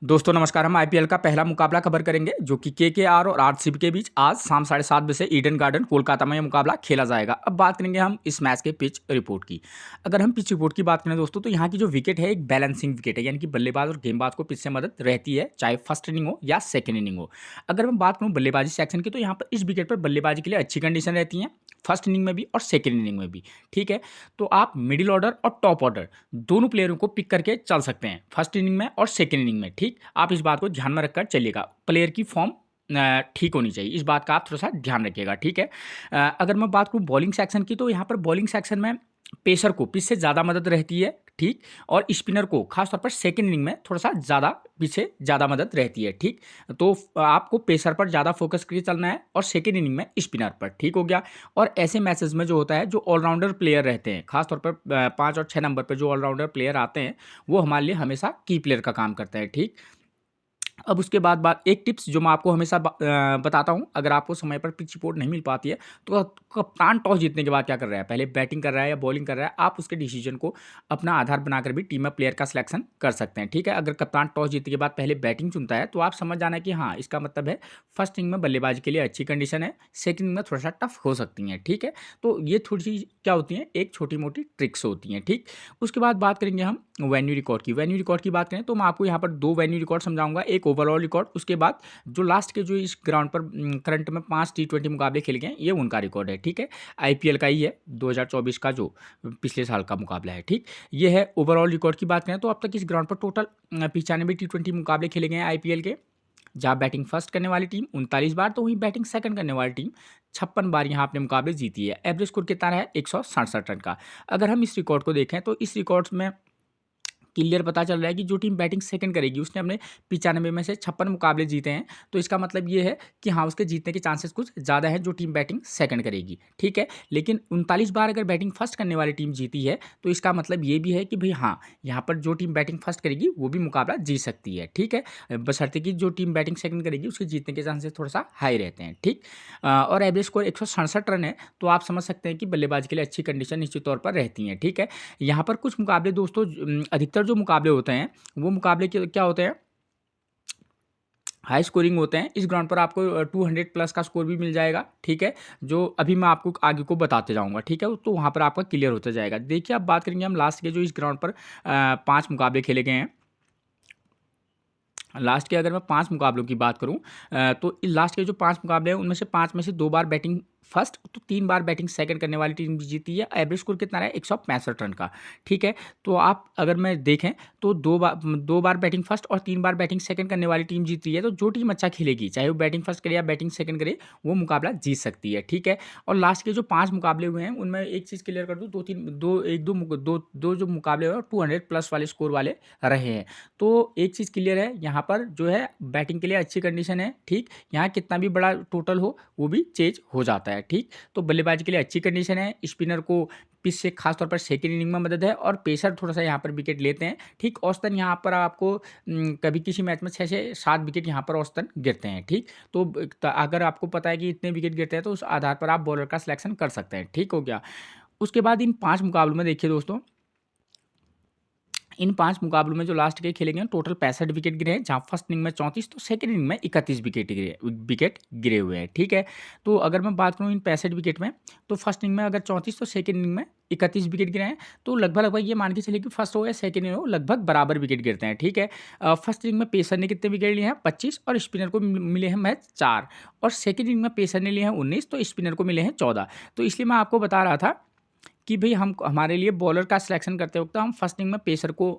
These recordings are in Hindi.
दोस्तों नमस्कार। हम आईपीएल का पहला मुकाबला कवर करेंगे जो कि केकेआर और आरसीबी के बीच आज शाम 7:30 बजे से ईडन गार्डन कोलकाता में यह मुकाबला खेला जाएगा। अब बात करेंगे हम इस मैच के पिच रिपोर्ट की। अगर हम पिच रिपोर्ट की बात करें दोस्तों, तो यहाँ की जो विकेट है एक बैलेंसिंग विकेट है, यानी कि बल्लेबाज और गेंदबाज को पिच से मदद रहती है, चाहे फर्स्ट इनिंग हो या सेकेंड इनिंग हो। अगर मैं बात करूँ बल्लेबाजी सेक्शन की, तो यहाँ पर इस विकेट पर बल्लेबाजी के लिए अच्छी कंडीशन रहती है, फर्स्ट इनिंग में भी और सेकेंड इनिंग में भी। ठीक है, तो आप मिडिल ऑर्डर और टॉप ऑर्डर दोनों प्लेयरों को पिक करके चल सकते हैं, फर्स्ट इनिंग में और सेकेंड इनिंग में। ठीक, आप इस बात को ध्यान में रखकर चलिएगा। प्लेयर की फॉर्म ठीक होनी चाहिए, इस बात का आप थोड़ा सा ध्यान रखिएगा। ठीक है, अगर मैं बात करूँ बॉलिंग सेक्शन की, तो यहाँ पर बॉलिंग सेक्शन में पेसर को पिच से ज़्यादा मदद रहती है। ठीक, और स्पिनर को खासतौर पर सेकेंड इनिंग में थोड़ा सा ज़्यादा पीछे ज़्यादा मदद रहती है। ठीक, तो आपको पेसर पर ज़्यादा फोकस करके चलना है और सेकेंड इनिंग में स्पिनर पर। ठीक हो गया। और ऐसे मैचेस में जो होता है, जो ऑलराउंडर प्लेयर रहते हैं, खासतौर पर 5 और 6 नंबर पर जो ऑलराउंडर प्लेयर आते हैं, वो हमारे लिए हमेशा की प्लेयर का काम करता है। ठीक, अब उसके बाद बात एक टिप्स जो मैं आपको हमेशा बताता हूँ, अगर आपको समय पर पिच रिपोर्ट नहीं मिल पाती है, तो कप्तान टॉस जीतने के बाद क्या कर रहा है, पहले बैटिंग कर रहा है या बॉलिंग कर रहा है, आप उसके डिसीजन को अपना आधार बनाकर भी टीम में प्लेयर का सिलेक्शन कर सकते हैं। ठीक है, अगर कप्तान टॉस जीतने के बाद पहले बैटिंग चुनता है, तो आप समझ जाना कि हाँ, इसका मतलब है फर्स्ट इनिंग में बल्लेबाजी के लिए अच्छी कंडीशन है, सेकंड इनिंग में थोड़ा सा टफ हो सकती हैं। ठीक है, तो ये थोड़ी सी क्या होती हैं, एक छोटी मोटी ट्रिक्स होती हैं। ठीक, उसके बाद बात करेंगे हम वेन्यू रिकॉर्ड की। वेन्यू रिकॉर्ड की बात करें तो मैं आपको यहाँ पर 2 वेन्यू रिकॉर्ड समझाऊंगा, एक ओवरऑल रिकॉर्ड, उसके बाद जो लास्ट के जो इस ग्राउंड पर करंट में 5 टी20 मुकाबले खेले गए हैं, ये उनका रिकॉर्ड है। ठीक है, आईपीएल का ही है, 2024 का जो पिछले साल का मुकाबला है। ठीक, ये है ओवरऑल रिकॉर्ड की बात करें तो अब तक इस ग्राउंड पर टोटल 95 टी20 मुकाबले खेले गए हैं आईपीएल के, जहाँ बैटिंग फर्स्ट करने वाली टीम 39 बार, तो वहीं बैटिंग सेकंड करने वाली टीम 56 बार यहाँ अपने मुकाबले जीती है। एवरेज स्कोर कितना है, 167 रन का। अगर हम इस रिकॉर्ड को देखें तो इस रिकॉर्ड में क्लियर पता चल रहा है कि जो टीम बैटिंग सेकंड करेगी उसने अपने 95 में से 56 मुकाबले जीते हैं, तो इसका मतलब ये है कि हाँ, उसके जीतने के चांसेस कुछ ज़्यादा है जो टीम बैटिंग सेकंड करेगी। ठीक है, लेकिन 39 बार अगर बैटिंग फर्स्ट करने वाली टीम जीती है, तो इसका मतलब ये भी है कि भाई हाँ, यहाँ पर जो टीम बैटिंग फर्स्ट करेगी वो भी मुकाबला जीत सकती है। ठीक है, बशर्ते कि जो टीम बैटिंग सेकंड करेगी उसके जीतने के चांसेस थोड़ा सा हाई रहते हैं। ठीक, और एवरेज स्कोर 167 रन है, तो आप समझ सकते हैं कि बल्लेबाज के लिए अच्छी कंडीशन निश्चित तौर पर रहती हैं। ठीक है, यहाँ पर कुछ मुकाबले दोस्तों, अधिकतर जो मुकाबले होते हैं वो मुकाबले क्या होते हैं, हाई स्कोरिंग होते हैं। इस ग्राउंड पर आपको 200 प्लस का स्कोर भी मिल जाएगा। ठीक है, जो अभी मैं आपको आगे को बताते जाऊंगा। ठीक है, तो वहाँ पर आपका क्लियर होता जाएगा। देखिए, अब बात करेंगे हम लास्ट के जो इस ग्राउंड पर 5 मुकाबले खेले गए हैं। लास्ट के अगर मैं 5 मुकाबलों की बात करूं, तो लास्ट के जो 5 मुकाबले हैं उनमें से 5 में से 2 बार बैटिंग फर्स्ट, तो 3 बार बैटिंग सेकंड करने वाली टीम जीती है। एवरेज स्कोर कितना है, 165 रन का। ठीक है, तो आप अगर मैं देखें तो 2 बार बैटिंग फर्स्ट और 3 बार बैटिंग सेकंड करने वाली टीम जीती है, तो जो टीम अच्छा खेलेगी, चाहे वो बैटिंग फर्स्ट करे या बैटिंग सेकंड करे, वो मुकाबला जीत सकती है। ठीक है, और लास्ट के जो 5 मुकाबले हुए हैं उनमें एक चीज़ क्लियर कर दूँ, दो जो मुकाबले हुए 200 प्लस वाले स्कोर वाले रहे हैं। तो एक चीज़ क्लियर है, यहाँ पर जो है बैटिंग के लिए अच्छी कंडीशन है। ठीक, यहाँ कितना भी बड़ा टोटल हो वो भी चेंज हो जाता है। ठीक, तो बल्लेबाजी के लिए अच्छी कंडीशन है, स्पिनर को पिच से खासतौर पर सेकेंड इनिंग में मदद है, और पेसर थोड़ा सा यहाँ पर विकेट लेते हैं। ठीक, औसतन यहाँ पर आपको कभी किसी मैच में 6 से 7 विकेट यहाँ पर औसतन गिरते हैं। ठीक, तो अगर आपको पता है कि इतने विकेट गिरते हैं, तो उस आधार पर आप बॉलर का सिलेक्शन कर सकते हैं। ठीक हो गया। उसके बाद इन 5 मुकाबलों में देखिए दोस्तों, इन 5 मुकाबलों में जो लास्ट के खेले गए हैं, टोटल 65 विकेट गिरे हैं, जहाँ फर्स्ट इनिंग में 34, तो सेकंड इनिंग में 31 विकेट गिरे हुए हैं। ठीक है, तो अगर मैं बात करूँ इन 65 विकेट में, तो फर्स्ट इनिंग में अगर 34, तो सेकंड इनिंग में 31 विकेट गिरे हैं, तो लगभग ये मान के चलिए कि फर्स्ट हो या सेकंड इनिंग हो, लगभग बराबर विकेट गिरते हैं। ठीक है, फर्स्ट इनिंग में पेसर ने कितने विकेट लिए हैं, 25, और स्पिनर को मिले हैं मैच 4, और सेकंड इनिंग में पेसर ने लिए हैं 19, तो स्पिनर को मिले हैं 14। तो इसलिए मैं आपको बता रहा था कि भाई हम हमारे लिए बॉलर का सिलेक्शन करते वक्त हम फर्स्ट इनिंग में पेसर को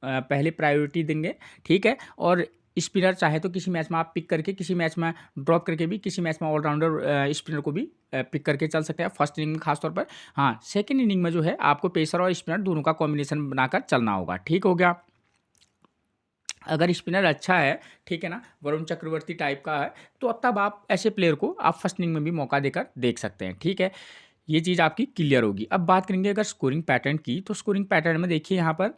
पहले प्रायोरिटी देंगे। ठीक है, और स्पिनर चाहे तो किसी मैच में आप पिक करके, किसी मैच में ड्रॉप करके भी, किसी मैच में ऑलराउंडर स्पिनर को भी पिक करके चल सकते हैं फर्स्ट इनिंग में खासतौर पर। हाँ, सेकेंड इनिंग में जो है आपको पेसर और स्पिनर दोनों का कॉम्बिनेशन बनाकर चलना होगा। ठीक हो गया। अगर स्पिनर अच्छा है, ठीक है ना, वरुण चक्रवर्ती टाइप का है, तो अब तब आप ऐसे प्लेयर को आप फर्स्ट इनिंग में भी मौका देकर देख सकते हैं। ठीक है, ये चीज़ आपकी क्लियर होगी। अब बात करेंगे अगर स्कोरिंग पैटर्न की, तो स्कोरिंग पैटर्न में देखिए यहाँ पर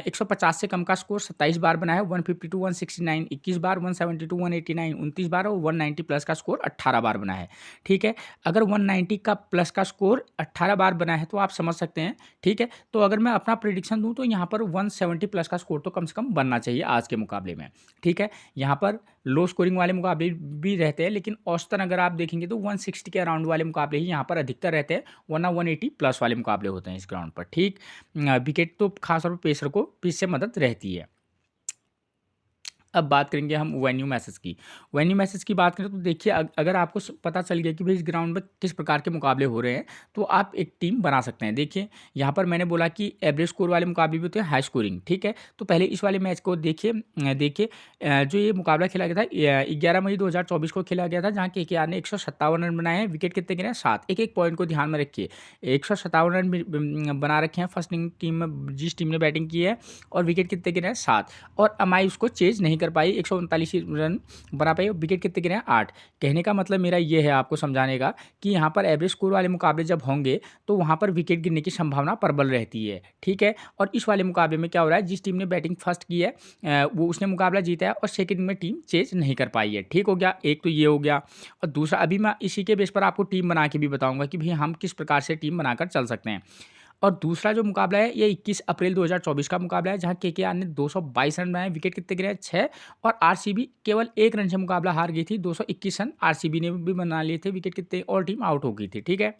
150 से कम का स्कोर 27 बार बना है, 152 169 21 बार, 172 189 29 बार और 190 प्लस का स्कोर 18 बार बना है। ठीक है, अगर 190 का प्लस का स्कोर 18 बार बना है तो आप समझ सकते हैं। ठीक है, तो अगर मैं अपना प्रिडिक्शन दूँ तो यहाँ पर 170 प्लस का स्कोर तो कम से कम बनना चाहिए आज के मुकाबले में। ठीक है, यहाँ पर लो स्कोरिंग वाले मुकाबले भी रहते हैं, लेकिन औसतन अगर आप देखेंगे तो 160 के अराउंड वाले मुकाबले ही यहाँ पर अधिकतर रहते हैं, वरना 180 प्लस वाले मुकाबले होते हैं इस ग्राउंड पर। ठीक, विकेट तो खासतौर पर पेसर को पिच से मदद रहती है। अब बात करेंगे हम वेन्यू मैसेज की। वेन्यू मैसेज की बात करें तो देखिए अगर आपको पता चल गया कि भाई इस ग्राउंड में किस प्रकार के मुकाबले हो रहे हैं, तो आप एक टीम बना सकते हैं। देखिए यहाँ पर मैंने बोला कि एवरेज स्कोर वाले मुकाबले भी होते हैं, हाई स्कोरिंग। ठीक है, तो पहले इस वाले मैच को देखिए। देखिए जो ये मुकाबला खेला गया था 11 मई 2024 को खेला गया था, जहाँ KKR ने 157 रन बनाए हैं। विकेट कितने गिरे हैं? 7। एक एक पॉइंट को ध्यान में रखिए, 157 रन बना रखे हैं फर्स्ट टीम में, जिस टीम ने बैटिंग की है, और विकेट कितने गिरे हैं? 7। और एमआई उसको चेज नहीं कर पाई, 139 रन बना पाई, और विकेट कितने गिरे हैं? 8। कहने का मतलब मेरा ये है आपको समझाने का कि यहाँ पर एवरेज स्कोर वाले मुकाबले जब होंगे तो वहाँ पर विकेट गिरने की संभावना प्रबल रहती है। ठीक है, और इस वाले मुकाबले में क्या हो रहा है, जिस टीम ने बैटिंग फर्स्ट की है वो उसने मुकाबला जीता है, और सेकंड में टीम चेज नहीं कर पाई है। ठीक हो गया, एक तो ये हो गया। और दूसरा, अभी मैं इसी के बेस पर आपको टीम बना के भी बताऊंगा कि भाई हम किस प्रकार से टीम बनाकर चल सकते हैं। और दूसरा जो मुकाबला है ये 21 अप्रैल 2024 का मुकाबला है, जहां KKR ने 222 रन बनाए, विकेट कितने गिरे हैं? 6। और आरसीबी केवल 1 रन से मुकाबला हार गई थी, 221 रन आरसीबी ने भी बना लिए थे, विकेट कितने, और टीम आउट हो गई थी। ठीक है,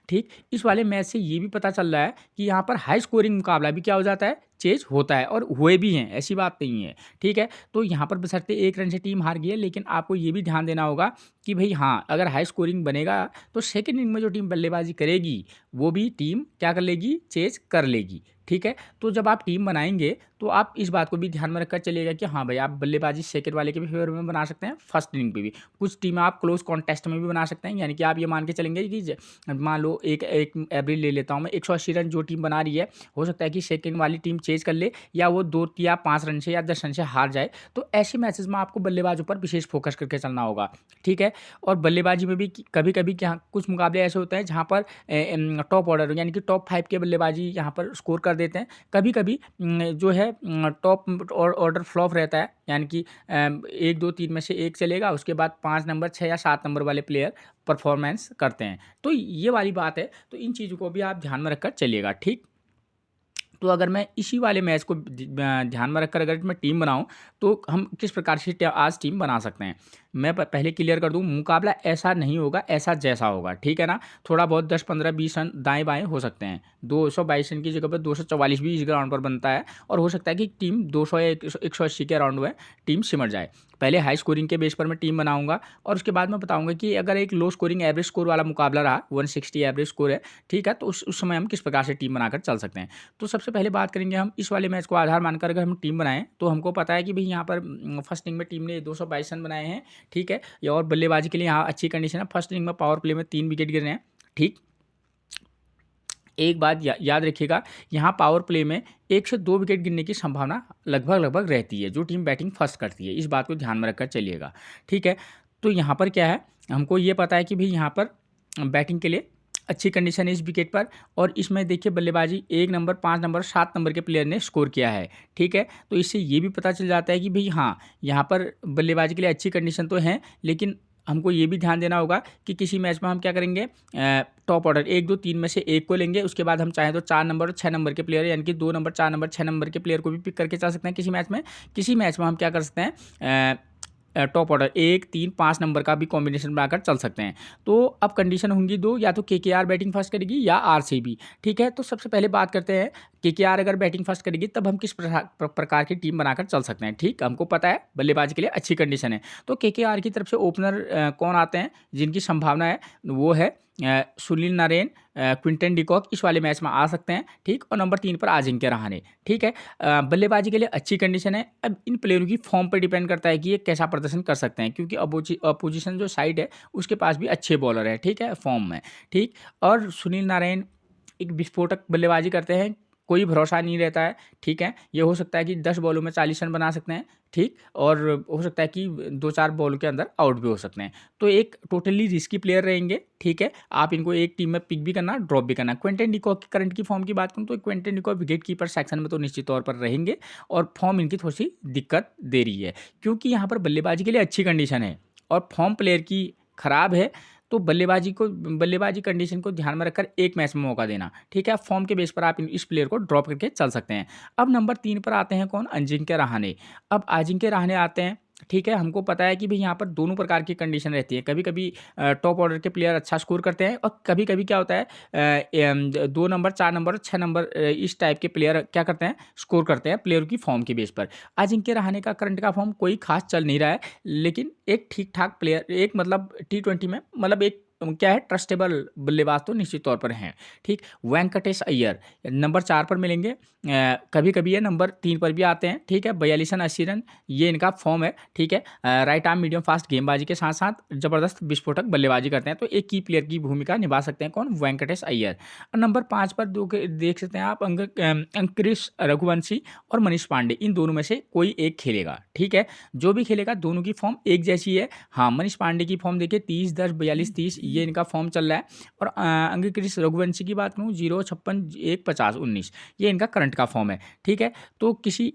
ठीक, इस वाले मैच से ये भी पता चल रहा है कि यहाँ पर हाई स्कोरिंग मुकाबला भी क्या हो जाता है, चेज होता है, और हुए भी हैं, ऐसी बात नहीं है। ठीक है, तो यहाँ पर बशर्ते 1 रन से टीम हार गई है, लेकिन आपको ये भी ध्यान देना होगा कि भाई हाँ, अगर हाई स्कोरिंग बनेगा तो सेकंड इनिंग में जो टीम बल्लेबाजी करेगी वो भी टीम क्या कर लेगी, चेज कर लेगी। ठीक है, तो जब आप टीम बनाएंगे तो आप इस बात को भी ध्यान में रखकर चलिएगा कि हाँ भाई, आप बल्लेबाजी सेकंड वाले के भी फेवर में बना सकते हैं, फर्स्ट इनिंग पे भी। कुछ टीमें आप क्लोज कॉन्टेस्ट में भी बना सकते हैं, यानी कि आप ये मान के चलेंगे कि मान लो एक एक एवरेज ले लेता हूँ मैं, 180 रन जो टीम बना रही है, हो सकता है कि सेकंड वाली टीम चेज कर ले, या वो 2 या 5 रन से या 10 रन से हार जाए। तो ऐसे मैचेस में आपको बल्लेबाजों पर विशेष फोकस करके चलना होगा। ठीक है, और बल्लेबाजी में भी कभी कभी क्या कुछ मुकाबले ऐसे होते हैं जहाँ पर टॉप ऑर्डर यानी कि टॉप 5 के बल्लेबाजी यहाँ पर स्कोर कर देते हैं। कभी कभी जो है टॉप ऑर्डर फ्लॉप रहता है, यानी कि 1 2 3 में से एक चलेगा, उसके बाद 5 नंबर 6 या 7 नंबर वाले प्लेयर परफॉर्मेंस करते हैं। तो ये वाली बात है, तो इन चीज़ों को भी आप ध्यान में रखकर चलिएगा। ठीक, तो अगर मैं इसी वाले मैच को ध्यान में रखकर अगर मैं टीम बनाऊं तो हम किस प्रकार से आज टीम बना सकते हैं, मैं पहले क्लियर कर दूं, मुकाबला ऐसा नहीं होगा, ऐसा जैसा होगा। ठीक है ना, थोड़ा बहुत 10 15 20 रन दाएं बाएं हो सकते हैं, 222 रन की जगह पर 244 भी इस ग्राउंड पर बनता है, और हो सकता है कि टीम 200 या 180 के अराउंड में टीम सिमट जाए। पहले हाई स्कोरिंग के बेस पर मैं टीम बनाऊंगा, और उसके बाद मैं बताऊंगा कि अगर एक लो स्कोरिंग एवरेज स्कोर वाला मुकाबला रहा, 160 एवरेज स्कोर है, ठीक है, तो उस समय हम किस प्रकार से टीम बनाकर चल सकते हैं। तो सबसे पहले बात करेंगे हम इस वाले मैच को आधार मानकर, अगर हम टीम बनाएं तो हमको पता है कि भाई यहाँ पर फर्स्ट इनिंग में टीम ने 222 रन बनाए हैं। ठीक है, या और बल्लेबाजी के लिए यहाँ अच्छी कंडीशन है, फर्स्ट इनिंग में पावर प्ले में 3 विकेट गिर रहे हैं। ठीक, एक बात याद रखिएगा, यहाँ पावर प्ले में 1 से 2 विकेट गिरने की संभावना लगभग रहती है, जो टीम बैटिंग फर्स्ट करती है, इस बात को ध्यान में रखकर चलिएगा। ठीक है, तो यहाँ पर क्या है, हमको ये पता है कि भाई यहाँ पर बैटिंग के लिए अच्छी कंडीशन है इस विकेट पर, और इसमें देखिए बल्लेबाजी 1 नंबर 5 नंबर 7 नंबर के प्लेयर ने स्कोर किया है। ठीक है, तो इससे ये भी पता चल जाता है कि भाई हाँ, यहाँ पर बल्लेबाजी के लिए अच्छी कंडीशन तो है, लेकिन हमको ये भी ध्यान देना होगा कि किसी मैच में हम क्या करेंगे, टॉप ऑर्डर 1 2 3 में से एक को लेंगे, उसके बाद हम चाहें तो 4 नंबर और 6 नंबर के प्लेयर, यानी कि 2 नंबर 4 नंबर 6 नंबर के प्लेयर को भी पिक करके चल सकते हैं किसी मैच में। किसी मैच में हम क्या कर सकते हैं, टॉप ऑर्डर 1 3 5 नंबर का भी कॉम्बिनेशन बनाकर चल सकते हैं। तो अब कंडीशन होंगी दो, या तो KKR बैटिंग फर्स्ट करेगी या RCB। ठीक है, तो सबसे पहले बात करते हैं, KKR अगर बैटिंग फर्स्ट करेगी तब हम किस प्रकार की टीम बनाकर चल सकते हैं। ठीक, हमको पता है बल्लेबाजी के लिए अच्छी कंडीशन है, तो KKR की तरफ से ओपनर कौन आते हैं जिनकी संभावना है, वो है सुनील नारायण, क्विंटन डिकॉक इस वाले मैच में आ सकते हैं। ठीक, और नंबर 3 पर अजिंक्य रहाणे। ठीक है, बल्लेबाजी के लिए अच्छी कंडीशन है। अब इन प्लेयरों की फॉर्म पर डिपेंड करता है कि ये कैसा प्रदर्शन कर सकते हैं, क्योंकि अपोजिशन जो साइड है उसके पास भी अच्छे बॉलर है। ठीक है, फॉर्म में। ठीक, और सुनील नारायण एक विस्फोटक बल्लेबाजी करते हैं, कोई भरोसा नहीं रहता है, ठीक है। ये हो सकता है कि 10 बॉलों में 40 रन बना सकते हैं, ठीक, और हो सकता है कि 2-4 बॉल के अंदर आउट भी हो सकते हैं। तो एक टोटली रिस्की प्लेयर रहेंगे, ठीक है। आप इनको एक टीम में पिक भी करना, ड्रॉप भी करना। क्विंटन डिकॉक की करंट की फॉर्म की बात करूँ तो Quinton de Kock wicket keeper section में तो निश्चित तौर पर रहेंगे और फॉर्म इनकी थोड़ी-सी दिक्कत दे रही है, क्योंकि यहाँ पर बल्लेबाजी के लिए अच्छी कंडीशन है और फॉर्म प्लेयर की खराब है। तो बल्लेबाजी कंडीशन को ध्यान में रखकर एक मैच में मौका देना, ठीक है। फॉर्म के बेस पर आप इस प्लेयर को ड्रॉप करके चल सकते हैं। अब नंबर 3 पर आते हैं कौन? अजिंक्य रहाणे। अब अजिंक्य रहाणे आते हैं, ठीक है। हमको पता है कि भाई यहाँ पर दोनों प्रकार की कंडीशन रहती है। कभी-कभी टॉप ऑर्डर के प्लेयर अच्छा स्कोर करते हैं और कभी-कभी क्या होता है 2 नंबर, 4 नंबर, 6 नंबर इस टाइप के प्लेयर क्या करते हैं, स्कोर करते हैं प्लेयर की फॉर्म के बेस पर। अजिंक्य रहाणे का करंट का फॉर्म कोई खास चल नहीं रहा है, लेकिन एक ठीक-ठाक प्लेयर, एक मतलब टी20 में मतलब एक क्या है, ट्रस्टेबल बल्लेबाज तो निश्चित तौर पर हैं, ठीक। वेंकटेश अय्यर नंबर 4 पर मिलेंगे, कभी-कभी ये नंबर 3 पर भी आते हैं, ठीक है। 42 रन 80 रन ये इनका फॉर्म है, ठीक है। राइट आर्म मीडियम फास्ट गेंदबाजी के साथ-साथ ज़बरदस्त विस्फोटक बल्लेबाजी करते हैं, तो एक की प्लेयर की भूमिका निभा सकते हैं कौन? वेंकटेश अय्यर। और नंबर 5 पर देख सकते हैं आप अंकुरिश रघुवंशी और मनीष पांडे, इन दोनों में से कोई एक खेलेगा, ठीक है। जो भी खेलेगा दोनों की फॉर्म एक जैसी है। हाँ, मनीष पांडे की फॉर्म देखिए 30, 10, 42, 30 ये इनका फॉर्म चल रहा है और अंकुरिश रघुवंशी की बात करूँ 0, 56, 1, 50, 19 ये इनका करंट का फॉर्म है, ठीक है। तो किसी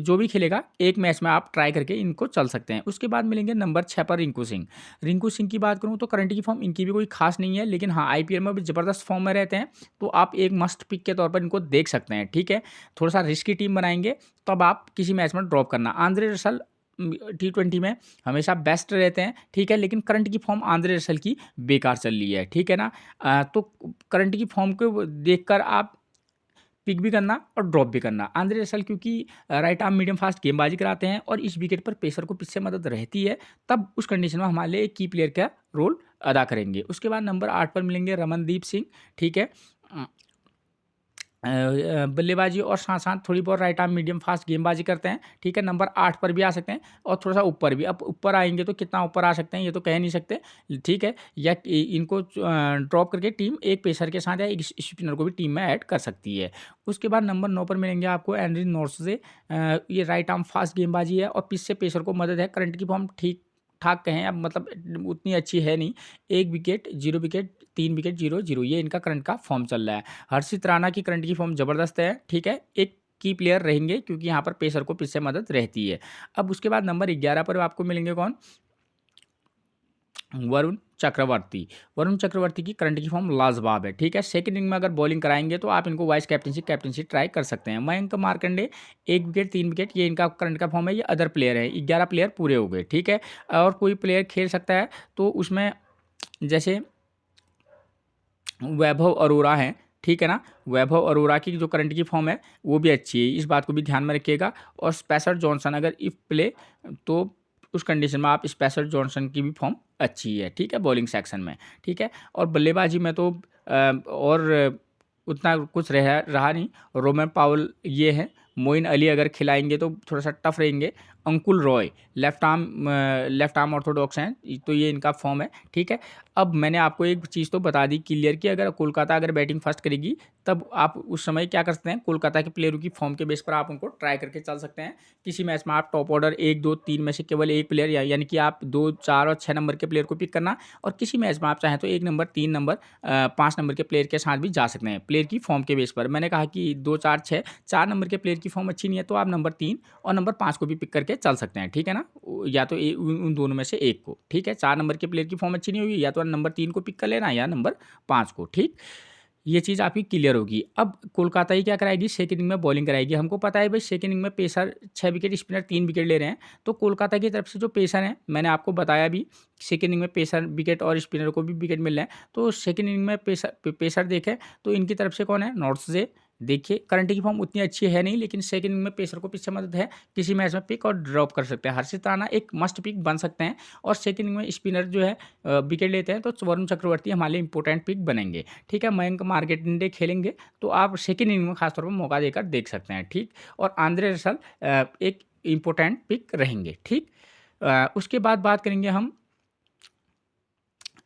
जो भी खेलेगा एक मैच में आप ट्राई करके इनको चल सकते हैं। उसके बाद मिलेंगे नंबर 6 पर रिंकू सिंह। रिंकू सिंह की बात करूँ तो करंट की फॉर्म इनकी भी कोई खास नहीं है, लेकिन हाँ आईपीएल में भी ज़बरदस्त फॉर्म में रहते हैं, तो आप एक मस्ट पिक के तौर पर इनको देख सकते हैं, ठीक है। थोड़ा सा रिस्की टीम बनाएंगे तब आप किसी मैच में ड्रॉप करना। आंद्रे रसल टी20 में हमेशा बेस्ट रहते हैं, ठीक है, लेकिन करंट की फॉर्म आंद्रे रसल की बेकार चल रही है, ठीक है ना। तो करंट की फॉर्म को देखकर आप पिक भी करना और ड्रॉप भी करना। आंद्रे रसल क्योंकि राइट आर्म मीडियम फास्ट गेंदबाजी कराते हैं और इस विकेट पर पेसर को पिच से मदद रहती है, तब उस कंडीशन में हमारे लिए एक की प्लेयर का रोल अदा करेंगे। उसके बाद नंबर 8 पर मिलेंगे रमनदीप सिंह, ठीक है। बल्लेबाजी और साथ-साथ थोड़ी बहुत राइट आर्म मीडियम फास्ट गेंदबाजी करते हैं, ठीक है। नंबर 8 पर भी आ सकते हैं और थोड़ा-सा ऊपर भी। अब ऊपर आएँगे तो कितना ऊपर आ सकते हैं ये तो कह नहीं सकते, ठीक है। या इनको ड्रॉप करके टीम एक पेसर के साथ या एक स्पिनर को भी टीम में ऐड कर सकती है। उसके बाद नंबर 9 पर मिलेंगे आपको एंड्रिन नोर्से। ये राइट आर्म फास्ट गेंदबाजी है और पिच से पेसर को मदद है। करंट की फॉर्म ठीक-ठाक कहें, अब मतलब उतनी अच्छी है नहीं। 1 विकेट, 0 विकेट, 3 विकेट, 0-0 ये इनका करंट का फॉर्म चल रहा है। हर्षित राणा की करंट की फॉर्म ज़बरदस्त है, ठीक है। एक की प्लेयर रहेंगे क्योंकि यहाँ पर पेसर को पिच से मदद रहती है। अब उसके बाद नंबर 11 पर आपको मिलेंगे कौन? वरुण चक्रवर्ती। वरुण चक्रवर्ती की करंट की फॉर्म लाजवाब है, ठीक है। सेकंड इनिंग में अगर बॉलिंग कराएंगे तो आप इनको वाइस कैप्टनसी ट्राई कर सकते हैं। मयंक मार्कंडे 1 विकेट, 3 विकेट ये इनका करंट का फॉर्म है। ये अदर प्लेयर है, 11 प्लेयर पूरे हो गए, ठीक है। और कोई प्लेयर खेल सकता है तो उसमें जैसे वैभव अरोरा हैं, ठीक है ना। वैभव अरोरा की जो करंट की फॉर्म है वो भी अच्छी है, इस बात को भी ध्यान में रखिएगा। और स्पेसर जॉनसन अगर इफ प्ले तो उस कंडीशन में आप स्पेसर जॉनसन की भी फॉर्म अच्छी है, ठीक है, बॉलिंग सेक्शन में, ठीक है। और बल्लेबाजी में तो और उतना कुछ रहा नहीं। रोमन पावल ये है। मोइन अली अगर खिलाएंगे तो थोड़ा सा टफ रहेंगे। Ankul Roy left arm orthodox हैं, तो ये इनका फॉर्म है, ठीक है। अब मैंने आपको एक चीज़ तो बता दी क्लियर कि अगर कोलकाता अगर बैटिंग फर्स्ट करेगी तब आप उस समय क्या कर सकते हैं, कोलकाता के प्लेयरों की फॉर्म के बेस पर आप उनको ट्राई करके चल सकते हैं। किसी मैच में आप टॉप ऑर्डर 1, 2, 3 में से केवल एक प्लेयर यानी कि आप 2, 4 और 6 नंबर के प्लेयर को पिक करना, और किसी मैच में आप चाहें तो 1 नंबर, 3 नंबर, 5 नंबर के प्लेयर के साथ भी जा सकते हैं प्लेयर की फॉर्म के बेस पर। मैंने कहा कि 2, 4, 6, 4 नंबर के प्लेयर की फॉर्म अच्छी नहीं है तो आप नंबर 3 और नंबर 5 को भी पिक करके चल सकते हैं, ठीक है ना। या तो उन दोनों में से एक को, ठीक है। 4 नंबर के प्लेयर की फॉर्म अच्छी नहीं होगी या तो नंबर 3 को पिक कर लेना या नंबर 5 को, ठीक। ये चीज़ आपकी क्लियर होगी। अब कोलकाता ही क्या कराएगी, सेकंड इनिंग में बॉलिंग कराएगी। हमको पता है भाई सेकंड इनिंग में पेसर 6 विकेट, स्पिनर 3 विकेट ले रहे हैं, तो कोलकाता की तरफ से जो पेसर हैं मैंने आपको बताया भी, सेकंड इनिंग में पेसर विकेट और स्पिनर को भी विकेट मिल रहे हैं। तो सेकंड इनिंग में पेसर देखें तो इनकी तरफ से कौन है, नॉर्थ। देखिए करंट की फॉर्म उतनी अच्छी है नहीं, लेकिन सेकंड इनिंग में पेसर को पीछे मदद है, किसी मैच में पिक और ड्रॉप कर सकते हैं। हर्षित राणा एक मस्ट पिक बन सकते हैं, और सेकंड इनिंग में स्पिनर जो है विकेट लेते हैं तो वरुण चक्रवर्ती हमारे लिए इंपॉर्टेंट पिक बनेंगे, ठीक है। मयंक मार्कंडे खेलेंगे तो आप सेकंड इनिंग में खासतौर पर मौका देकर देख सकते हैं, ठीक। और आंद्रे रसल एक इंपॉर्टेंट पिक रहेंगे, ठीक। उसके बाद बात करेंगे हम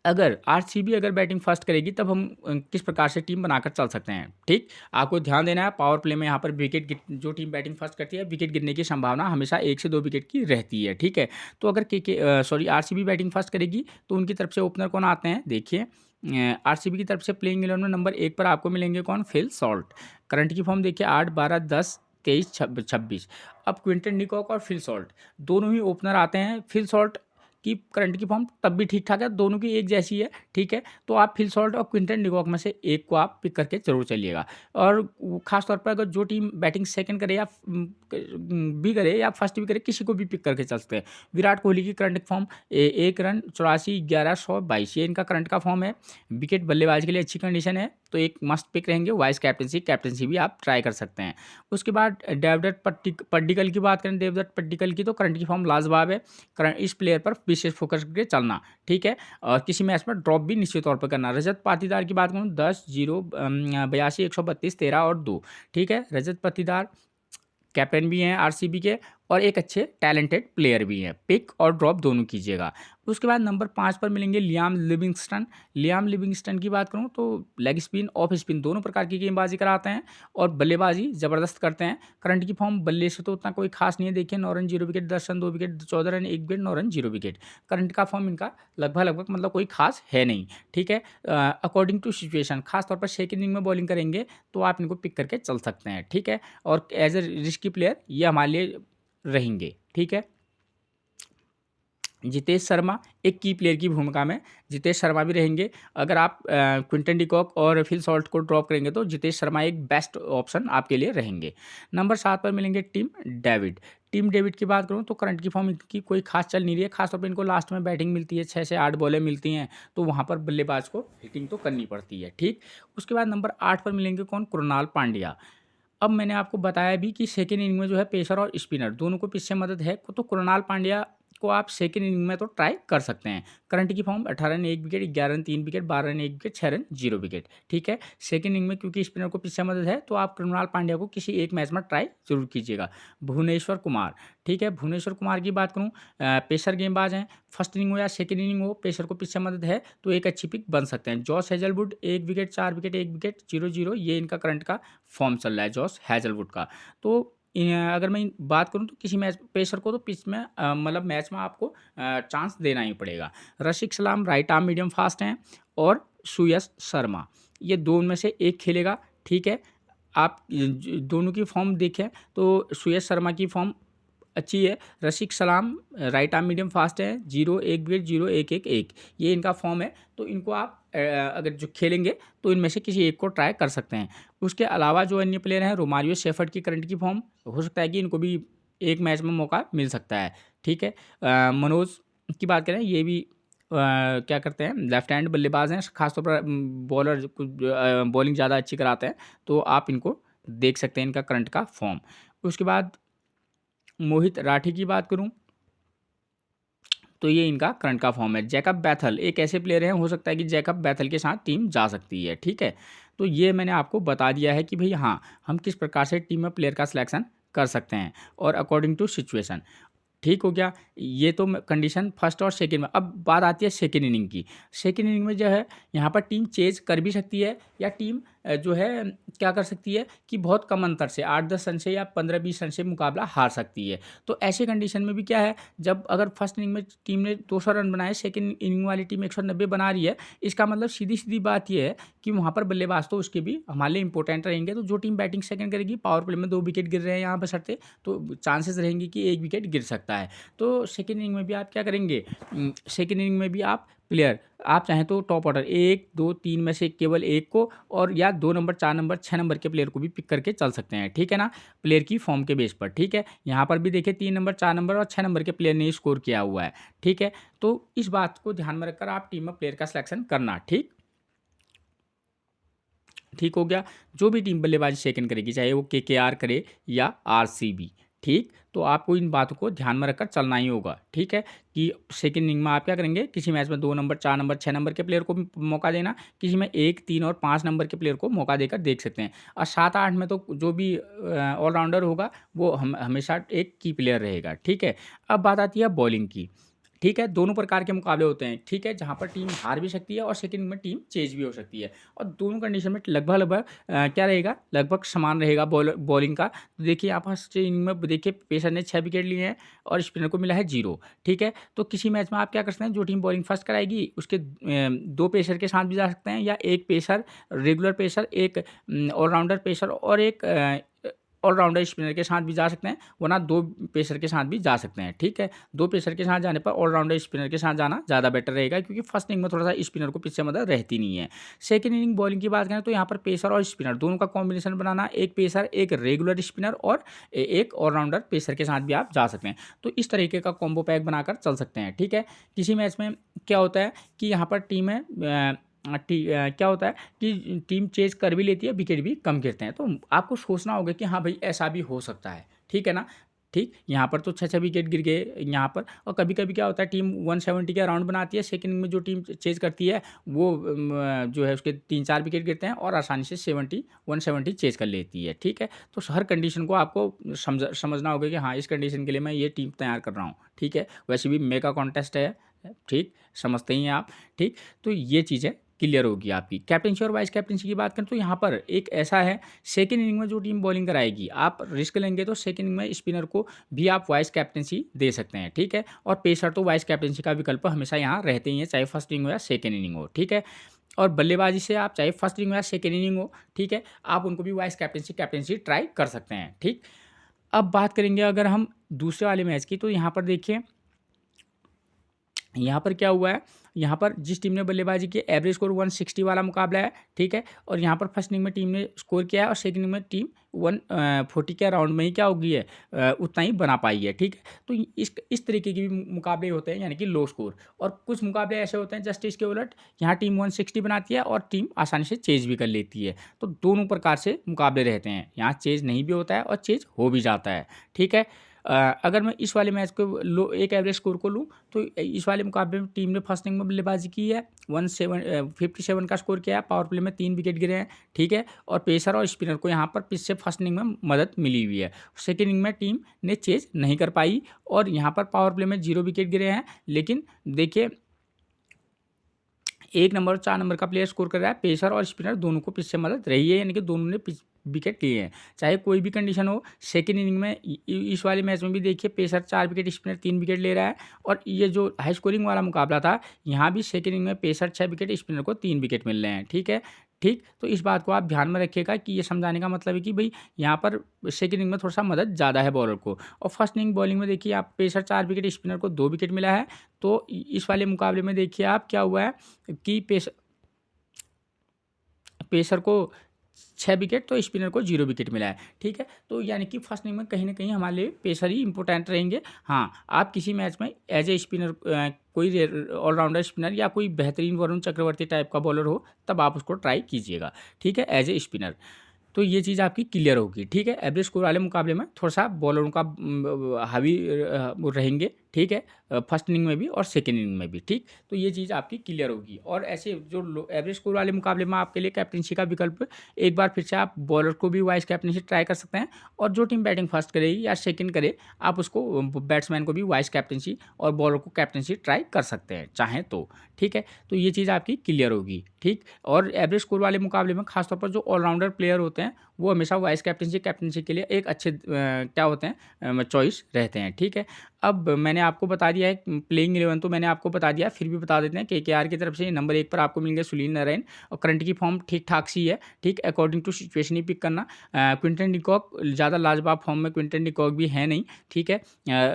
अगर आरसीबी अगर बैटिंग फर्स्ट करेगी तब हम किस प्रकार से टीम बनाकर चल सकते हैं। ठीक, आपको ध्यान देना है पावर प्ले में यहाँ पर विकेट गिर जो टीम बैटिंग फर्स्ट करती है विकेट गिरने की संभावना हमेशा 1 से 2 विकेट की रहती है। ठीक है, तो अगर आरसीबी बैटिंग फर्स्ट करेगी तो उनकी तरफ से ओपनर कौन आते हैं, देखिए आरसीबी की तरफ से प्लेइंग 11 में नंबर 1 पर आपको मिलेंगे कौन, फिल सॉल्ट। करंट की फॉर्म देखिए 8, 12, 10, 23, 26। अब क्विंटन डिकॉक और फिल सॉल्ट दोनों ही ओपनर आते हैं। फिल सॉल्ट की करंट की फॉर्म तब भी ठीक ठाक है, दोनों की एक जैसी है। ठीक है, तो आप फिल सॉल्ट और क्विंटन डिकॉक में से एक को आप पिक करके जरूर चलिएगा। और खास तौर पर अगर जो टीम बैटिंग सेकंड करे या भी करे या फर्स्ट भी करे, किसी को भी पिक करके चल सकते हैं। विराट कोहली की करंट फॉर्म 1 रन 84, 11, 100, 22 ये इनका करंट का फॉर्म है। विकेट बल्लेबाज के लिए अच्छी कंडीशन है, तो एक मस्ट पिक रहेंगे। वाइस कैप्टनसी भी आप ट्राई कर सकते हैं। उसके बाद देवदत्त पड्डीकल की बात करें, देवदत्त पड्डीकल की तो करंट की फॉर्म लाजवाब है। इस प्लेयर पर विशेष फोकस करके चलना। ठीक है, और किसी मैच में ड्रॉप भी निश्चित तौर पर करना। रजत पाटीदार की बात करूँ 10, 0, 82, 132, 13 और 2। ठीक है, रजत पाटीदार कैप्टन भी हैं आरसीबी के और एक अच्छे टैलेंटेड प्लेयर भी हैं। पिक और ड्रॉप दोनों कीजिएगा। उसके बाद नंबर 5 पर मिलेंगे लियाम लिविंगस्टन। लियाम लिविंगस्टन की बात करूं तो लेग स्पिन ऑफ स्पिन दोनों प्रकार की गेंदबाजी कराते हैं और बल्लेबाजी ज़बरदस्त करते हैं। करंट की फॉर्म बल्ले से तो उतना कोई खास नहीं है, देखिए 9 run 0 wicket, 10 run 2 wicket, 14 run 1 wicket, 9 run 0 wicket. Current का फॉर्म इनका लगभग मतलब कोई खास है नहीं। ठीक है, अकॉर्डिंग टू सिचुएशन खास तौर पर सेकंड इनिंग में बॉलिंग करेंगे तो आप इनको पिक करके चल सकते हैं। ठीक है, और एज ए रिस्की प्लेयर ये हमारे लिए रहेंगे। ठीक है, जितेश शर्मा एक की प्लेयर की भूमिका में जितेश शर्मा भी रहेंगे। अगर आप क्विंटन डिकॉक और फिल सॉल्ट को ड्रॉप करेंगे तो जितेश शर्मा एक बेस्ट ऑप्शन आपके लिए रहेंगे। नंबर 7 पर मिलेंगे टीम डेविड। टीम डेविड की बात करूं तो करंट की फॉर्म इनकी कोई खास चल नहीं रही है। खासतौर पर इनको लास्ट में बैटिंग मिलती है, 6 से 8 बॉलें मिलती हैं, तो वहाँ पर बल्लेबाज को हिटिंग तो करनी पड़ती है। ठीक, उसके बाद नंबर 8 पर मिलेंगे कौन, कृणाल पांड्या। अब मैंने आपको बताया भी कि सेकेंड इनिंग में जो है पेसर और स्पिनर दोनों को पिच से मदद है, तो कृणाल पांड्या को आप सेकेंड इनिंग में तो ट्राई कर सकते हैं। करंट की form 18 run 1 wicket, 11 run 3 wicket, 12 run 1 wicket, 6 run 0 wicket. ठीक है, सेकेंड इनिंग में क्योंकि स्पिनर को पिच से मदद है तो आप कृणाल पांड्या को किसी एक मैच में ट्राई जरूर कीजिएगा। भुवनेश्वर कुमार, ठीक है, भुवनेश्वर कुमार की बात करूँ, पेसर गेंदबाज हैं। फर्स्ट इनिंग हो या सेकेंड इनिंग हो, पेसर को पिच से मदद है तो एक अच्छी पिक बन सकते हैं। Josh Hazlewood 1 wicket, 4 wicket, 1 wicket, 0-0 ये इनका करंट का फॉर्म चल रहा है जॉस हेजलवुड का। तो अगर मैं बात करूं तो किसी मैच पेसर को तो पिच में मतलब मैच में आपको चांस देना ही पड़ेगा। रशीद सलाम राइट आर्म मीडियम फास्ट हैं और सुयश शर्मा ये दो उनमें से एक खेलेगा। ठीक है, आप दोनों की फॉर्म देखें तो सुयश शर्मा की फॉर्म अच्छी है। रशीद सलाम राइट आर्म मीडियम फास्ट है, 0-1 विकेट, 0-1-1-1 ये इनका फॉर्म है। तो इनको आप अगर जो खेलेंगे तो इनमें से किसी एक को ट्राई कर सकते हैं। उसके अलावा जो अन्य प्लेयर हैं, रोमारियो शेफर्ड की करंट की फॉर्म हो सकता है कि इनको भी एक मैच में मौका मिल सकता है। ठीक है, मनोज की बात करें ये भी क्या करते हैं, लेफ्ट हैंड बल्लेबाज हैं, खासतौर पर बॉलर बॉलिंग ज़्यादा अच्छी कराते हैं, तो आप इनको देख सकते हैं इनका करंट का फॉर्म। उसके बाद मोहित राठी की बात करूं तो ये इनका करंट का फॉर्म है। जैकब बैथल एक ऐसे प्लेयर हैं, हो सकता है कि जैकब बैथल के साथ टीम जा सकती है। ठीक है, तो ये मैंने आपको बता दिया है कि भाई हाँ हम किस प्रकार से टीम में प्लेयर का सिलेक्शन कर सकते हैं और अकॉर्डिंग टू सिचुएशन। ठीक हो गया, ये तो कंडीशन फर्स्ट और सेकंड में। अब बात आती है सेकंड इनिंग की। सेकंड इनिंग में जो है यहाँ पर टीम चेज कर भी सकती है या टीम जो है क्या कर सकती है कि बहुत कम अंतर से 8-10 रन से या 15-20 रन से मुकाबला हार सकती है। तो ऐसे कंडीशन में भी क्या है, जब अगर फर्स्ट इनिंग में टीम ने 200 रन बनाए, सेकेंड इनिंग वाली टीम 190 बना रही है, इसका मतलब सीधी सीधी बात यह है कि वहाँ पर बल्लेबाज तो उसके भी हमारे लिए इंपॉर्टेंट रहेंगे। तो जो टीम बैटिंग सेकंड करेगी, पावर प्ले में 2 विकेट गिर रहे हैं यहाँ पर सटते, तो चांसेस रहेंगे कि 1 विकेट गिर सकता है। तो सेकेंड इनिंग में भी आप क्या करेंगे, सेकेंड इनिंग में भी आप प्लेयर आप चाहें तो टॉप ऑर्डर 1, 2, 3 में से केवल एक को और या 2 नंबर, 4 नंबर, 6 नंबर के प्लेयर को भी पिक करके चल सकते हैं। ठीक है ना, प्लेयर की फॉर्म के बेस पर। ठीक है, यहाँ पर भी देखिए 3 नंबर, 4 नंबर और 6 नंबर के प्लेयर ने स्कोर किया हुआ है। ठीक है, तो इस बात को ध्यान में रखकर आप टीम में प्लेयर का सिलेक्शन करना। ठीक हो गया, जो भी टीम बल्लेबाजी सेकंड करेगी, चाहे वो केकेआर करे या आरसीबी, ठीक, तो आपको इन बातों को ध्यान में रखकर चलना ही होगा। ठीक है, कि सेकंड इनिंग में आप क्या करेंगे, किसी मैच में 2 नंबर, 4 नंबर, 6 नंबर के प्लेयर को भी मौका देना, किसी में 1, 3 और 5 नंबर के प्लेयर को मौका देकर देख सकते हैं। और 7, 8 में तो जो भी ऑलराउंडर होगा वो हमेशा एक की प्लेयर रहेगा। ठीक है, अब बात आती है बॉलिंग की। ठीक है, दोनों प्रकार के मुकाबले होते हैं, ठीक है, जहाँ पर टीम हार भी सकती है और सेकंड में टीम चेज़ भी हो सकती है और दोनों कंडीशन में लगभग क्या रहेगा, लगभग समान रहेगा बॉलिंग का। तो देखिए यहाँ फर्स्ट इनिंग में देखिए पेसर ने 6 विकेट लिए हैं और स्पिनर को मिला है 0, ठीक है। तो किसी मैच में आप क्या कर सकते हैं, जो टीम बॉलिंग फर्स्ट कराएगी उसके 2 पेसर के साथ भी जा सकते हैं या 1 pacer, regular pacer, 1 all rounder pacer और 1 ऑलराउंडर स्पिनर के साथ भी जा सकते हैं, वरना 2 पेसर के साथ भी जा सकते हैं, ठीक है। 2 पेसर के साथ जाने पर ऑलराउंडर स्पिनर के साथ जाना ज़्यादा बेटर रहेगा, क्योंकि फर्स्ट इनिंग में थोड़ा सा स्पिनर को पीछे मदद रहती नहीं है। सेकंड इनिंग बॉलिंग की बात करें तो यहाँ पर पेसर और स्पिनर दोनों का कॉम्बिनेशन बनाना, 1 पेसर, 1 रेगुलर स्पिनर और 1 ऑलराउंडर पेसर के साथ भी आप जा सकते हैं। तो इस तरीके का कॉम्बो पैक बनाकर चल सकते हैं, ठीक है। किसी मैच में क्या होता है कि यहाँ पर क्या होता है कि टीम चेज कर भी लेती है, विकेट भी कम गिरते हैं, तो आपको सोचना होगा कि हाँ भाई ऐसा भी हो सकता है, ठीक है ना। ठीक, यहाँ पर तो 6 विकेट गिर गए यहाँ पर, और कभी कभी क्या होता है टीम 170 के अराउंड बनाती है, सेकंड में जो टीम चेज करती है वो जो है उसके 3-4 विकेट गिरते हैं और आसानी से 170 चेज कर लेती है, ठीक है। तो हर कंडीशन को आपको समझना होगा कि हाँ इस कंडीशन के लिए मैं ये टीम तैयार कर रहा हूँ, ठीक है। वैसे भी मेगा कॉन्टेस्ट है, ठीक, समझते ही हैं आप, ठीक। तो ये चीज़ें क्लियर होगी आपकी। कैप्टेंसी और वाइस कैप्टेंसी की बात करें तो यहाँ पर एक ऐसा है, सेकंड इनिंग में जो टीम बॉलिंग कराएगी आप रिस्क लेंगे तो सेकंड इनिंग में स्पिनर को भी आप वाइस कैप्टेंसी दे सकते हैं, ठीक है। और पेसर तो वाइस कैप्टेंसी का विकल्प हमेशा यहाँ रहते ही हैं, चाहे फर्स्ट इनिंग हो या सेकंड इनिंग हो, ठीक है। और बल्लेबाजी से आप चाहे फर्स्ट इनिंग हो या सेकंड इनिंग हो, ठीक है, आप उनको भी वाइस कैप्टेंसी ट्राई कर सकते हैं, ठीक। अब बात करेंगे अगर हम दूसरे वाले मैच की, तो यहाँ पर देखिए यहाँ पर क्या हुआ है, यहाँ पर जिस टीम ने बल्लेबाजी की एवरेज स्कोर 160 वाला मुकाबला है, ठीक है। और यहाँ पर फर्स्ट इनिंग में टीम ने स्कोर किया है और सेकंड इनिंग में टीम 140 के अराउंड में ही क्या होगी है, उतना ही बना पाई है, ठीक है। तो इस तरीके के भी मुकाबले होते हैं, यानी कि लो स्कोर। और कुछ मुकाबले ऐसे होते हैं जस्ट इसके उलट, यहाँ टीम 160 बनाती है और टीम आसानी से चेज भी कर लेती है। तो दोनों प्रकार से मुकाबले रहते हैं, यहाँ चेज नहीं भी होता है और चेज हो भी जाता है, ठीक है। अगर मैं इस वाले मैच को एक एवरेज स्कोर को लूँ तो इस वाले मुकाबले में टीम ने फर्स्ट इनिंग में बल्लेबाजी की है, 57 का स्कोर किया है, पावर प्ले में 3 विकेट गिरे हैं, ठीक है। और पेसर और स्पिनर को यहाँ पर पिच से फर्स्ट इनिंग में मदद मिली हुई है। सेकेंड इनिंग में टीम ने चेज नहीं कर पाई और यहाँ पर पावर प्ले में 0 विकेट गिरे हैं, लेकिन देखिए 1 नंबर और 4 नंबर का प्लेयर स्कोर कर रहा है, पेसर और स्पिनर दोनों को पिच से मदद रही है, यानी कि दोनों ने विकेट लिए हैं, चाहे कोई भी कंडीशन हो। सेकेंड इनिंग में इस वाले मैच में भी देखिए पेसर 4 विकेट, स्पिनर 3 विकेट ले रहा है। और ये जो हाई स्कोरिंग वाला मुकाबला था, यहाँ भी सेकेंड इनिंग में पेसर 6 विकेट, स्पिनर को 3 विकेट मिल रहे हैं, ठीक है। ठीक, तो इस बात को आप ध्यान में रखिएगा कि ये समझाने का मतलब है कि भाई यहाँ पर सेकेंड इनिंग में थोड़ा सा मदद ज़्यादा है बॉलर को। और फर्स्ट इनिंग बॉलिंग में देखिए आप पेसर 4 विकेट, स्पिनर को 2 विकेट मिला है। तो इस वाले मुकाबले में देखिए आप क्या हुआ है कि पेसर को 6 विकेट तो स्पिनर को 0 विकेट मिला है, ठीक है। तो यानी कि फर्स्ट इनिंग में कहीं ना कहीं हमारे लिए पेसर ही इंपॉर्टेंट रहेंगे। हाँ, आप किसी मैच में एज ए स्पिनर कोई ऑलराउंडर स्पिनर या कोई बेहतरीन वरुण चक्रवर्ती टाइप का बॉलर हो तब आप उसको ट्राई कीजिएगा, ठीक है, एज ए स्पिनर। तो ये चीज़ आपकी क्लियर होगी, ठीक है। एवरेज स्कोर वाले मुकाबले में थोड़ा सा बॉलरों का हावी रहेंगे, ठीक है, फर्स्ट इनिंग में भी और सेकेंड इनिंग में भी, ठीक। तो ये चीज़ आपकी क्लियर होगी। और ऐसे जो एवरेज स्कोर वाले मुकाबले में आपके लिए कैप्टनसी का विकल्प एक बार फिर से आप बॉलर को भी वाइस कैप्टनसी ट्राई कर सकते हैं, और जो टीम बैटिंग फर्स्ट करेगी या सेकंड करे आप उसको बैट्समैन को भी वाइस कैप्टनसी और बॉलर को कैप्टनसी ट्राई कर सकते हैं चाहें तो, ठीक है। तो ये चीज़ आपकी क्लियर होगी, ठीक। और एवरेज स्कोर वाले मुकाबले में खासतौर पर जो ऑलराउंडर प्लेयर होते हैं वो हमेशा वाइस कैप्टनसी के लिए एक अच्छे क्या होते हैं चॉइस रहते हैं, ठीक है। अब मैंने आपको बता दिया है प्लेइंग 11, तो मैंने आपको बता दिया, फिर भी बता देते हैं। केकेआर की तरफ से नंबर 1 पर आपको मिलेंगे सुनील नारायण, और करंट की फॉर्म ठीक ठाक सी है, ठीक, अकॉर्डिंग टू सिचुएशन ही पिक करना। क्विंटन डिकॉक ज़्यादा लाजवाब फॉर्म में क्विंटन डिकॉक भी है नहीं, ठीक है।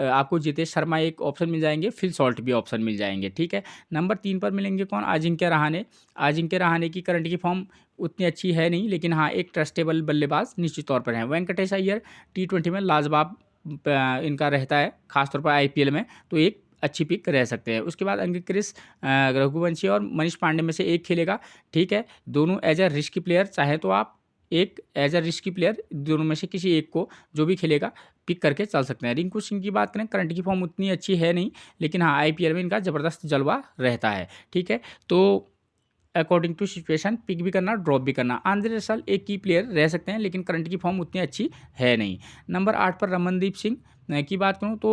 आपको जितेश शर्मा एक ऑप्शन मिल जाएंगे, फिल सॉल्ट भी ऑप्शन मिल जाएंगे, ठीक है। नंबर 3 पर मिलेंगे कौन, अजिंक्य रहाणे की करंट की फॉर्म उतनी अच्छी है नहीं, लेकिन हाँ एक ट्रस्टेबल बल्लेबाज निश्चित तौर पर है। वेंकटेश अय्यर T20 में लाजवाब इनका रहता है, खासतौर पर IPL में, तो एक अच्छी पिक रह सकते हैं। उसके बाद अंगिक्रिस रघुवंशी और मनीष पांडे में से एक खेलेगा, ठीक है। दोनों एज ए रिस्की प्लेयर, चाहे तो आप एक एज ए रिस्की प्लेयर दोनों में से किसी एक को जो भी खेलेगा पिक करके चल सकते हैं। रिंकू सिंह की बात करें, करंट की फॉर्म उतनी अच्छी है नहीं, लेकिन हाँ IPL में इनका ज़बरदस्त जलवा रहता है, ठीक है। तो अकॉर्डिंग टू सिचुएशन पिक भी करना, ड्रॉप भी करना। आंद्रे रसल एक की प्लेयर रह सकते हैं, लेकिन करंट की फॉर्म उतनी अच्छी है नहीं। नंबर 8 पर रमनदीप सिंह की बात करूँ तो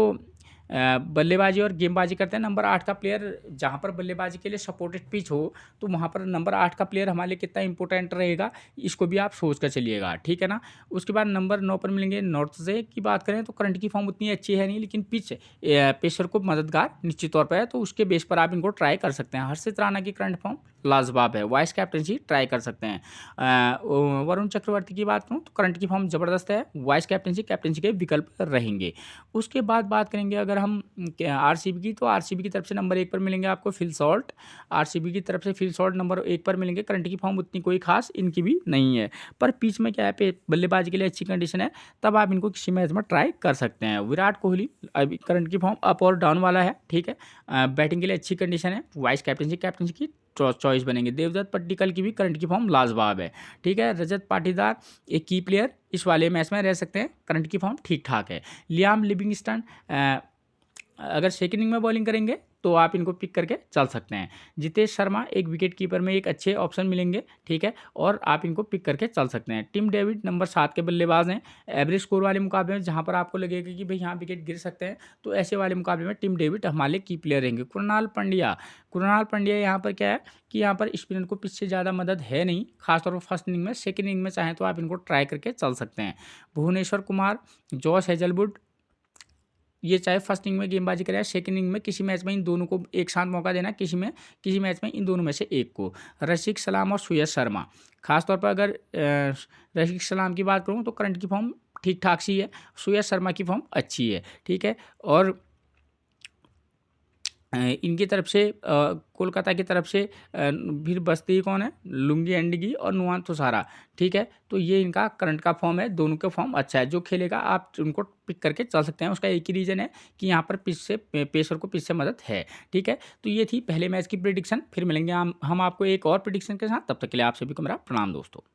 बल्लेबाजी और गेंदबाजी करते हैं। नंबर 8 का प्लेयर जहाँ पर बल्लेबाजी के लिए सपोर्टेड पिच हो, तो वहाँ पर नंबर 8 का प्लेयर हमारे लिए कितना इंपॉर्टेंट रहेगा, इसको भी आप सोच कर चलिएगा, ठीक है ना। उसके बाद नंबर 9 पर मिलेंगे नॉर्थ से की बात करें तो करंट की फॉर्म उतनी अच्छी है नहीं, लेकिन पिच पेसर को मददगार निश्चित तौर पर है, तो उसके बेस पर आप इनको ट्राई कर सकते हैं। हर्षित राणा की करंट फॉर्म लाजवाब है, वाइस कैप्टनसी ट्राई कर सकते हैं। वरुण चक्रवर्ती की बात करूँ तो करंट की फॉर्म ज़बरदस्त है, वाइस कैप्टनसी के विकल्प रहेंगे। उसके बाद बात करेंगे अगर हम आरसीबी की, तो आरसीबी की तरफ से नंबर 1 पर मिलेंगे आपको फिल सॉल्ट। आरसीबी की तरफ से फिल सॉल्ट नंबर 1 पर मिलेंगे। करंट की फॉर्म उतनी कोई खास इनकी भी नहीं है, पर पिच में क्या है, बल्लेबाजी के लिए अच्छी कंडीशन है, तब आप इनको किसी मैच में ट्राई कर सकते हैं। विराट कोहली अभी करंट की फॉर्म अप और डाउन वाला है, ठीक है। बैटिंग के लिए अच्छी कंडीशन है, वाइस कैप्टनसी की चॉइस बनेंगे। देवदत्त पट्टिकल की भी करंट की फॉर्म लाजवाब है, ठीक है। रजत पाटीदार एक की प्लेयर इस वाले मैच में रह सकते हैं, करंट की फॉर्म ठीक ठाक है। लियाम लिविंगस्टन अगर सेकंड इनिंग में बॉलिंग करेंगे तो आप इनको पिक करके चल सकते हैं। जितेश शर्मा एक विकेट कीपर में एक अच्छे ऑप्शन मिलेंगे, ठीक है, और आप इनको पिक करके चल सकते हैं। टिम डेविड नंबर 7 के बल्लेबाज हैं। एवरेज स्कोर वाले मुकाबले में जहां पर आपको लगेगा कि भाई यहाँ विकेट गिर सकते हैं, तो ऐसे वाले मुकाबले में टिम डेविड हमारे की प्लेयर रहेंगे। कृणाल पंड्या यहाँ पर क्या है कि यहाँ पर स्पिनर को पिच से ज़्यादा मदद है नहीं, खासतौर पर फर्स्ट इनिंग में। सेकेंड इनिंग में चाहें तो आप इनको ट्राई करके चल सकते हैं। भुवनेश्वर कुमार, जॉस हेजलवुड, ये चाहे फर्स्ट इनिंग में गेंदबाजी करे, सेकंड इनिंग में किसी मैच में इन दोनों को एक साथ मौका देना, किसी मैच में इन दोनों में से एक को। रशीक सलाम और सुयश शर्मा, खासतौर पर अगर रशीक सलाम की बात करूँ तो करंट की फॉर्म ठीक ठाक सी है, सुयश शर्मा की फॉर्म अच्छी है, ठीक है। और इनकी तरफ से कोलकाता की तरफ से फिर बस्ती कौन है, लुंगी एंडगी और नुआन तुषारा, ठीक है। तो ये इनका करंट का फॉर्म है, दोनों का फॉर्म अच्छा है। जो खेलेगा आप उनको पिक करके चल सकते हैं। उसका एक ही रीज़न है कि यहाँ पर पिच से पेसर को पिच से मदद है, ठीक है। तो ये थी पहले मैच की प्रेडिक्शन। फिर मिलेंगे हम आपको एक और प्रेडिक्शन के साथ, तब तक के लिए आप सभी को मेरा प्रणाम दोस्तों।